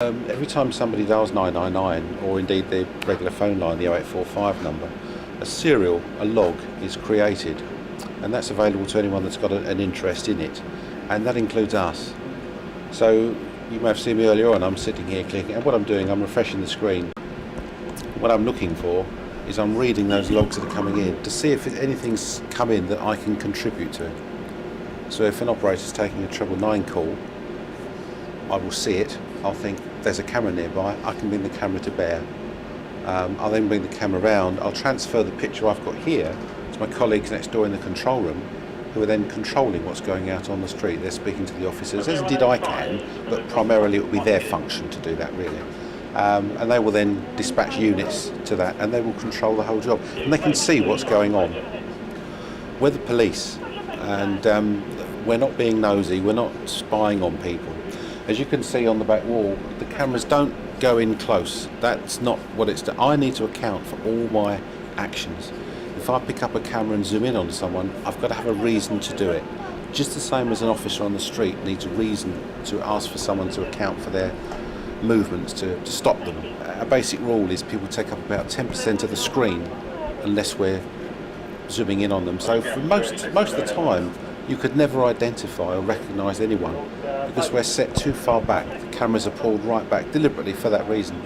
Every time somebody dials 999, or indeed the regular phone line, the 0845 number, a log is created, and that's available to anyone that's got an interest in it, and that includes us. So you may have seen me earlier on, I'm sitting here clicking, and what I'm doing, I'm refreshing the screen. What I'm looking for is I'm reading those logs that are coming in to see if anything's come in that I can contribute to. So if an operator's taking a 999 call, I will see it. I'll think there's a camera nearby, I can bring the camera to bear. I'll then bring the camera around, I'll transfer the picture I've got here to my colleagues next door in the control room, who are then controlling what's going out on the street. They're speaking to the officers, as indeed I can, but primarily it will be their function to do that really. And they will then dispatch units to that, and they will control the whole job. And they can see what's going on. We're the police, and we're not being nosy, we're not spying on people. As you can see on the back wall, the cameras don't go in close. That's not what it's done. I need to account for all my actions. If I pick up a camera and zoom in on someone, I've got to have a reason to do it. Just the same as an officer on the street needs a reason to ask for someone to account for their movements, to stop them. A basic rule is people take up about 10% of the screen unless we're zooming in on them. So for most of the time, you could never identify or recognise anyone because we're set too far back. The cameras are pulled right back deliberately for that reason.